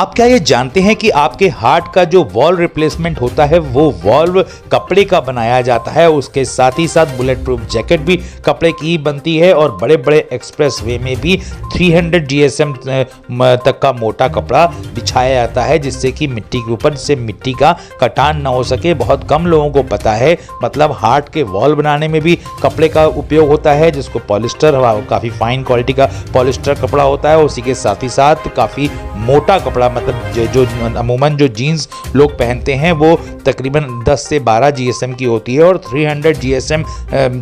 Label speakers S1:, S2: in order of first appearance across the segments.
S1: आप क्या ये जानते हैं कि आपके हार्ट का जो वॉल्व रिप्लेसमेंट होता है वो वॉल्व कपड़े का बनाया जाता है। उसके साथ ही साथ बुलेट प्रूफ जैकेट भी कपड़े की ही बनती है और बड़े बड़े एक्सप्रेस वे में भी 300 GSM तक का मोटा कपड़ा बिछाया जाता है, जिससे कि मिट्टी के ऊपर से मिट्टी का कटान ना हो सके। बहुत कम लोगों को पता है, मतलब हार्ट के वॉल्व बनाने में भी कपड़े का उपयोग होता है, जिसको पॉलिस्टर, काफ़ी फाइन क्वालिटी का पॉलिस्टर कपड़ा होता है। उसी के साथ ही साथ काफ़ी मोटा कपड़ा, मतलब जो अमूमन जो जीन्स लोग पहनते हैं वो तकरीबन 10 से 12 GSM की होती है और 300 GSM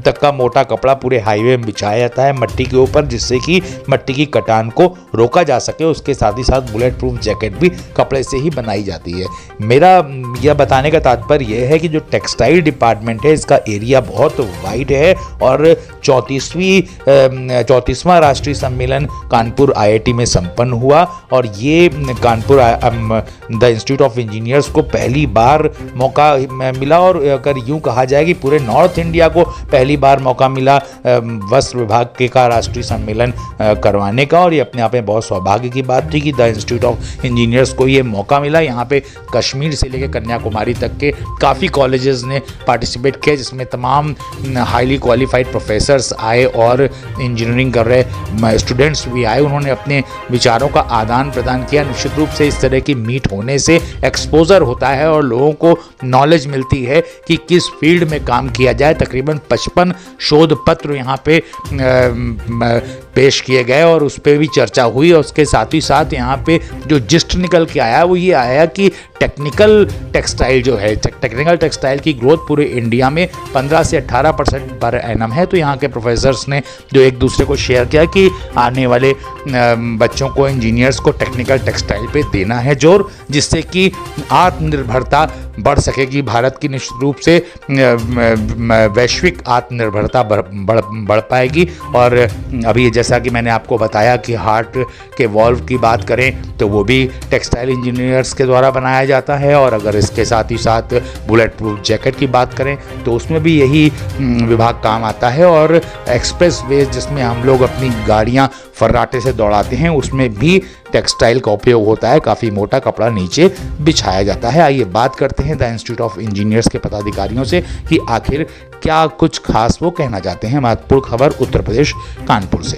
S1: तक का मोटा कपड़ा पूरे हाईवे में बिछाया जाता है मट्टी के ऊपर, जिससे कि मट्टी की कटान को रोका जा सके। उसके साथ ही साथ बुलेट प्रूफ जैकेट भी कपड़े से ही बनाई जाती है। मेरा यह बताने का तात्पर्य यह है कि जो टेक्सटाइल डिपार्टमेंट है इसका एरिया बहुत वाइड है और 34वां राष्ट्रीय सम्मेलन कानपुर IIT में संपन्न हुआ और ये Kanpur the institute of engineers को पहली बार मौका मिला, और अगर यूं कहा जाए कि पूरे नॉर्थ इंडिया को पहली बार मौका मिला वस्त्र विभाग के का राष्ट्रीय सम्मेलन करवाने का। और ये अपने आप में बहुत सौभाग्य की बात थी कि द इंस्टीट्यूट ऑफ इंजीनियर्स को ये मौका मिला। यहाँ पे कश्मीर से लेकर कन्याकुमारी तक के काफ़ी कॉलेजेस ने पार्टिसिपेट किया, जिसमें तमाम हाईली क्वालिफाइड प्रोफेसर्स आए और इंजीनियरिंग कर रहे स्टूडेंट्स भी आए। उन्होंने अपने विचारों का आदान प्रदान किया। निश्चित रूप से इस तरह की मीट होने से एक्सपोजर होता है और लोगों को नॉलेज मिलती है कि किस फील्ड में काम किया जाए। तकरीबन 55 शोध पत्र यहाँ पे पेश किए गए और उस पर भी चर्चा हुई। और उसके साथ ही साथ यहाँ पे जो जिस्ट निकल के आया वो ये आया कि टेक्निकल टेक्सटाइल जो है, टेक्निकल टेक्सटाइल की ग्रोथ पूरे इंडिया में 15 से 18% पर एनम है। तो यहाँ के प्रोफेसर्स ने जो एक दूसरे को शेयर किया कि आने वाले बच्चों को, इंजीनियर्स को टेक्निकल टेक्सटाइल पे देना है जोर, जिससे कि आत्मनिर्भरता बढ़ सकेगी भारत की। निश्चित रूप से वैश्विक आत्मनिर्भरता बढ़ पाएगी। और अभी जैसा कि मैंने आपको बताया कि हार्ट के वॉल्व की बात करें तो वो भी टेक्सटाइल इंजीनियर्स के द्वारा बनाया जाता है, और अगर इसके साथ ही साथ बुलेट प्रूफ जैकेट की बात करें तो उसमें भी यही विभाग काम आता है। और एक्सप्रेस वे जिसमें हम लोग अपनी गाड़ियां फर्राटे से दौड़ाते हैं उसमें भी टेक्सटाइल का उपयोग होता है। काफ़ी मोटा कपड़ा नीचे बिछाया जाता है। आइए बात करते हैं द इंस्टीट्यूट ऑफ इंजीनियर्स के पदाधिकारियों से कि आखिर क्या कुछ खास वो कहना चाहते हैं। महत्वपूर्ण खबर उत्तर प्रदेश कानपुर से।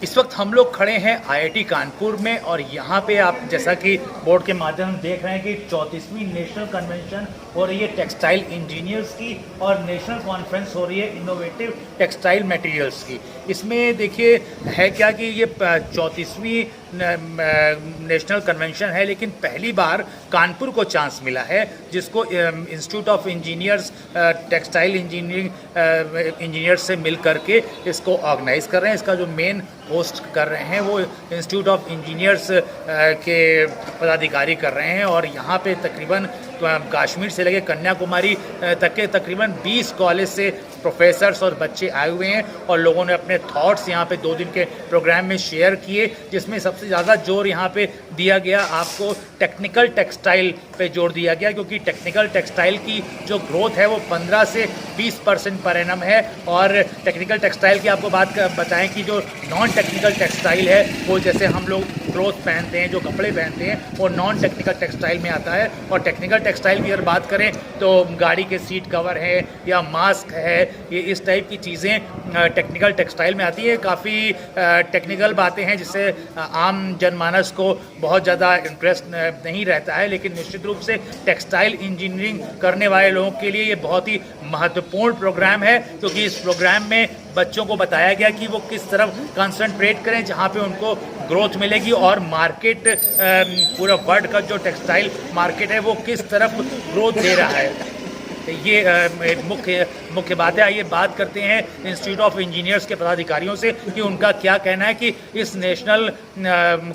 S2: इस वक्त हम लोग खड़े हैं IIT कानपुर में और यहाँ पे आप जैसा कि बोर्ड के माध्यम से देख रहे हैं कि 34वीं नेशनल कन्वेंशन हो रही है टेक्सटाइल इंजीनियर्स की और नेशनल कॉन्फ्रेंस हो रही है इनोवेटिव टेक्सटाइल मटेरियल्स की। इसमें देखिए है क्या कि ये 34वीं नेशनल कन्वेंशन है, लेकिन पहली बार कानपुर को चांस मिला है, जिसको institute of engineers textile engineers से मिल करके इसको ऑर्गेनाइज कर रहे हैं। इसका जो मेन होस्ट कर रहे हैं वो इंस्टीट्यूट ऑफ इंजीनियर्स के पदाधिकारी कर रहे हैं। और यहाँ पे तकरीबन कश्मीर से लेकर कन्याकुमारी तक के तकरीबन 20 कॉलेज से प्रोफेसर्स और बच्चे आए हुए हैं और लोगों ने अपने थॉट्स यहाँ पे 2 दिन के प्रोग्राम में शेयर किए, जिसमें सबसे ज़्यादा जोर यहाँ पे दिया गया आपको टेक्निकल टेक्सटाइल पे जोर दिया गया, क्योंकि टेक्निकल टेक्सटाइल की जो ग्रोथ है वो 15 से 20% पर एनम है। और टेक्निकल टेक्सटाइल की आपको बात बताएं कि जो नॉन टेक्निकल टेक्सटाइल है वो जैसे हम लोग क्लोथ पहनते हैं, जो कपड़े पहनते हैं, वो नॉन टेक्निकल टेक्सटाइल में आता है। और टेक्निकल टेक्सटाइल की अगर बात करें तो गाड़ी के सीट कवर है या मास्क है, ये इस टाइप की चीज़ें टेक्निकल टेक्सटाइल में आती है। काफ़ी टेक्निकल बातें हैं जिससे आम जनमानस को बहुत ज़्यादा इंटरेस्ट नहीं रहता है, लेकिन निश्चित रूप से टेक्सटाइल इंजीनियरिंग करने वाले लोगों के लिए ये बहुत ही महत्वपूर्ण प्रोग्राम है, क्योंकि इस प्रोग्राम में बच्चों को बताया गया कि वो किस तरफ कंसंट्रेट करें जहाँ पे उनको ग्रोथ मिलेगी, और मार्केट पूरा वर्ल्ड का जो टेक्सटाइल मार्केट है वो किस तरफ ग्रोथ दे रहा है। ये मुख्य बात है। आइए बात करते हैं इंस्टीट्यूट ऑफ इंजीनियर्स के पदाधिकारियों से कि उनका क्या कहना है कि इस नेशनल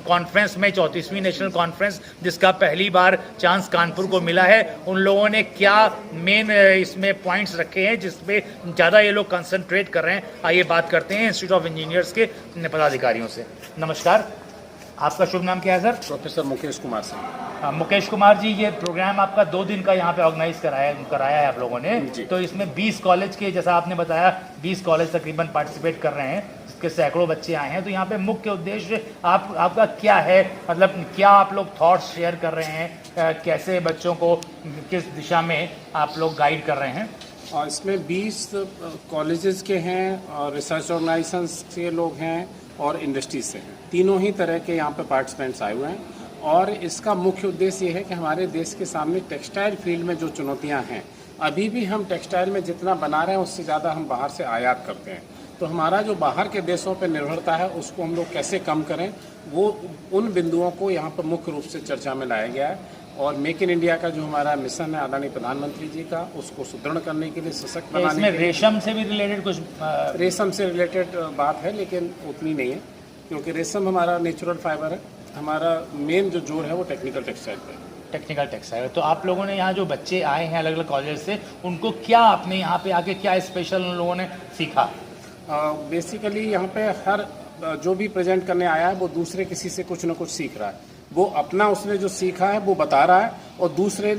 S2: कॉन्फ्रेंस में, 34वीं नेशनल कॉन्फ्रेंस जिसका पहली बार चांस कानपुर को मिला है, उन लोगों ने क्या मेन इसमें पॉइंट्स रखे हैं जिसपे ज़्यादा ये लोग कंसंट्रेट कर रहे हैं। आइए बात करते हैं इंस्टीट्यूट ऑफ इंजीनियर्स के पदाधिकारियों से। नमस्कार, आपका शुभ नाम क्या है सर?
S3: प्रोफेसर मुकेश कुमार सिंह।
S2: मुकेश कुमार जी, ये प्रोग्राम आपका 2 दिन का यहाँ पे ऑर्गेनाइज कराया है आप लोगों ने, तो इसमें 20 कॉलेज के, जैसा आपने बताया 20 कॉलेज तकरीबन पार्टिसिपेट कर रहे हैं। के सैकड़ों बच्चे आए हैं, तो यहाँ पे मुख्य उद्देश्य आपका क्या है, मतलब क्या आप लोग थॉट्स शेयर कर रहे हैं, कैसे बच्चों को किस दिशा में आप लोग गाइड कर रहे हैं?
S3: और इसमें 20 कॉलेजेस के हैं और रिसर्च ऑर्गेनाइजेशंस के लोग हैं और इंडस्ट्रीज से हैं। तीनों ही तरह के यहाँ पे पार्टिसिपेंट्स आए हुए हैं और इसका मुख्य उद्देश्य ये है कि हमारे देश के सामने टेक्सटाइल फील्ड में जो चुनौतियाँ हैं, अभी भी हम टेक्सटाइल में जितना बना रहे हैं उससे ज़्यादा हम बाहर से आयात करते हैं। तो हमारा जो बाहर के देशों पर निर्भरता है उसको हम लोग कैसे कम करें, वो उन बिंदुओं को यहाँ पर मुख्य रूप से चर्चा में लाया गया है। और मेक इन इंडिया का जो हमारा मिशन है आदरणीय प्रधानमंत्री जी का, उसको सुदृढ़ करने के लिए, सशक्त बनाने के लिए।
S2: रेशम से भी रिलेटेड कुछ
S3: रेशम से रिलेटेड बात है लेकिन उतनी नहीं है, क्योंकि रेशम हमारा नेचुरल फाइबर है। हमारा मेन जो जोर है वो टेक्निकल टेक्सटाइल पे है।
S2: Technical textile. तो आप लोगों ने यहाँ जो बच्चे आए हैं अलग अलग कॉलेज से, उनको क्या आपने यहाँ पे आके क्या स्पेशल उन लोगों ने सीखा?
S3: बेसिकली यहाँ पे हर जो भी प्रेजेंट करने आया है वो दूसरे किसी से कुछ ना कुछ सीख रहा है। वो अपना उसने जो सीखा है वो बता रहा है और दूसरे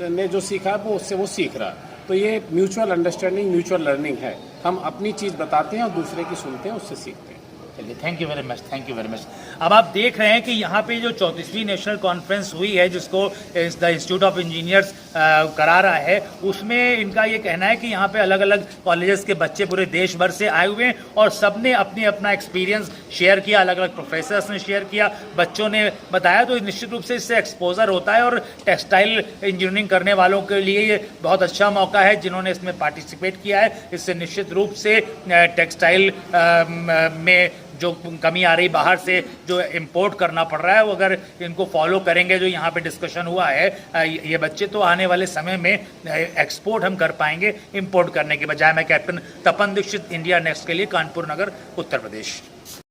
S3: ने जो सीखा है वो उससे वो सीख रहा है। तो ये म्यूचुअल अंडरस्टैंडिंग, म्यूचुअल लर्निंग है। हम अपनी चीज़ बताते हैं और दूसरे की सुनते हैं, उससे सीखते हैं।
S2: चलिए, thank you very much, thank you very much. अब आप देख रहे हैं कि यहाँ पे जो 34वीं नेशनल कॉन्फ्रेंस हुई है, जिसको द इंस्टीट्यूट ऑफ इंजीनियर्स करा रहा है, उसमें इनका ये कहना है कि यहाँ पे अलग अलग कॉलेजेस के बच्चे पूरे देश भर से आए हुए हैं और सबने अपने अपना एक्सपीरियंस शेयर किया, अलग अलग प्रोफेसर्स ने शेयर किया, बच्चों ने बताया। तो निश्चित रूप से इससे एक्सपोजर होता है और टेक्सटाइल इंजीनियरिंग करने वालों के लिए ये बहुत अच्छा मौका है जिन्होंने इसमें पार्टिसिपेट किया है। इससे निश्चित रूप से टेक्सटाइल में जो कमी आ रही, बाहर से जो इंपोर्ट करना पड़ रहा है, वो अगर इनको फॉलो करेंगे, जो यहाँ पे डिस्कशन हुआ है, ये बच्चे, तो आने वाले समय में एक्सपोर्ट हम कर पाएंगे इंपोर्ट करने के बजाय। मैं कैप्टन तपन दीक्षित, इंडिया नेक्स्ट के लिए, कानपुर नगर, उत्तर प्रदेश।